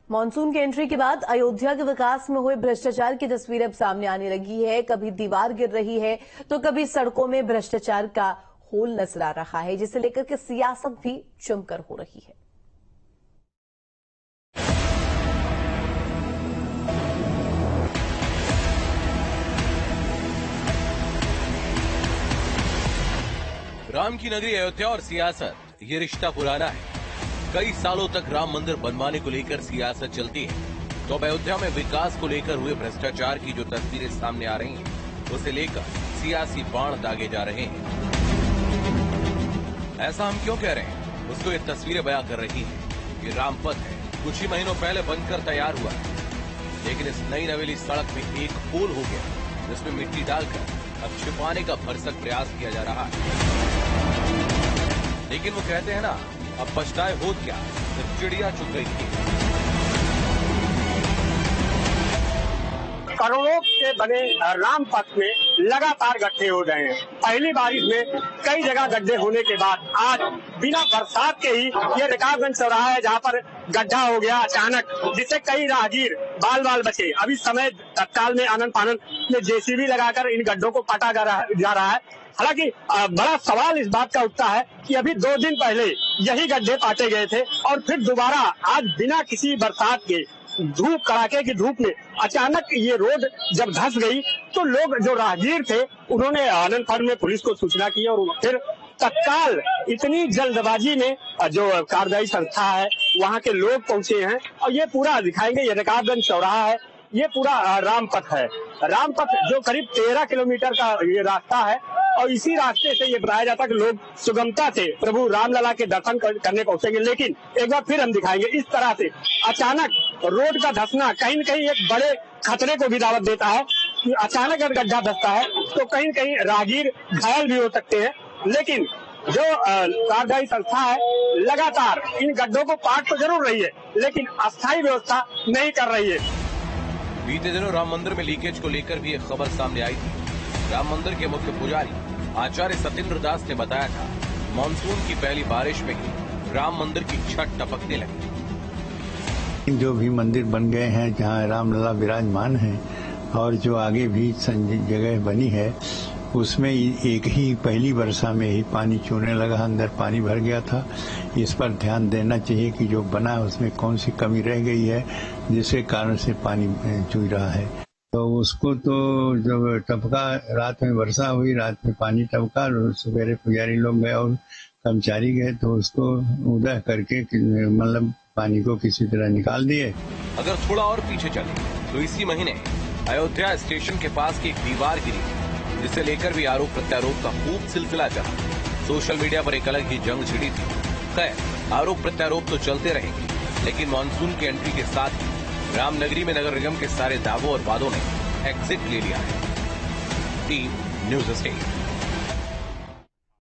Monsoon की entry के बाद अयोध्या के विकास में हुए भ्रष्टाचार की तस्वीर अब सामने आने लगी है। कभी दीवार गिर रही है तो कभी सड़कों में भ्रष्टाचार का होल नजर आ रहा है, जिसे लेकर के सियासत भी जमकर हो रही है। राम की नगरी अयोध्या और सियासत, ये रिश्ता पुराना है। कई सालों तक राम मंदिर बनवाने को लेकर सियासत चलती है, तो अब अयोध्या में विकास को लेकर हुए भ्रष्टाचार की जो तस्वीरें सामने आ रही हैं, उसे लेकर सियासी बाण दागे जा रहे हैं। ऐसा हम क्यों कह रहे हैं, उसको ये तस्वीरें बयां कर रही हैं। ये रामपथ है, कुछ ही महीनों पहले बनकर तैयार हुआ है, लेकिन इस नई नवेली सड़क में एक होल हो गया, जिसमें मिट्टी डालकर अब छिपाने का भरसक प्रयास किया जा रहा है। लेकिन वो कहते हैं ना, अब पछताए हो क्या, जब चिड़िया चुग गई थी। करोड़ों के बने राम पथ में लगातार गड्ढे हो रहे हैं। पहली बारिश में कई जगह गड्ढे होने के बाद आज बिना बरसात के ही ये रकाबगंज चौराहा है, जहाँ पर गड्ढा हो गया अचानक, जिससे कई राहगीर बाल बाल बचे। अभी समय तत्काल में आनन फानन में जेसीबी लगाकर इन गड्ढों को काटा जा रहा है। हालांकि बड़ा सवाल इस बात का उठता है कि अभी 2 दिन पहले यही गड्ढे काटे गए थे और फिर दोबारा आज बिना किसी बरसात के धूप, कड़ाके की धूप में अचानक ये रोड जब धंस गई तो लोग जो राहगीर थे उन्होंने आनंद फानन में पुलिस को सूचना की और फिर तत्काल इतनी जल्दबाजी में जो कार्यदायी संस्था है वहाँ के लोग पहुंचे हैं और ये पूरा दिखाएंगे। ये रकाबगंज चौराहा है, ये पूरा रामपथ है। रामपथ जो करीब 13 किलोमीटर का ये रास्ता है और इसी रास्ते से ये बताया जाता है कि लोग सुगमता से प्रभु रामलला के दर्शन करने पहुंचेंगे। लेकिन एक बार फिर हम दिखाएंगे, इस तरह से अचानक रोड का धंसना कहीं न कहीं एक बड़े खतरे को भी दावत देता है कि अचानक अगर गड्ढा धंसता है तो कहीं न कहीं राहगीर घायल भी हो सकते हैं। लेकिन जो कार्यदायी संस्था है लगातार इन गड्ढों को पाट तो जरूर रही है, लेकिन अस्थायी व्यवस्था नहीं कर रही है। बीते दिनों राम मंदिर में लीकेज को लेकर भी एक खबर सामने आई थी। राम मंदिर के मुख्य पुजारी आचार्य सत्येंद्र दास ने बताया था, मानसून की पहली बारिश में ही राम मंदिर की छत टपकने लगी। जो भी मंदिर बन गए हैं, जहाँ रामलला विराजमान है और जो आगे भी जगह बनी है, उसमें एक ही पहली वर्षा में ही पानी चूने लगा, अंदर पानी भर गया था। इस पर ध्यान देना चाहिए कि जो बना है उसमें कौन सी कमी रह गई है जिसके कारण से पानी चूई रहा है। तो उसको तो जब टपका, रात में वर्षा हुई, रात में पानी टपका, सवेरे पुजारी लोग गए और कर्मचारी गए तो उसको उदय करके मतलब पानी को किसी तरह निकाल दिए। अगर थोड़ा और पीछे चले तो इसी महीने अयोध्या स्टेशन के पास की एक दीवार गिरी, जिसे लेकर भी आरोप प्रत्यारोप का खूब सिलसिला चला। सोशल मीडिया पर एक अलग ही जंग छिड़ी थी। खैर, आरोप प्रत्यारोप तो चलते रहेंगे, लेकिन मानसून की एंट्री के साथ ही रामनगरी में नगर निगम के सारे दावों और वादों ने एग्जिट ले लिया है। Team news state.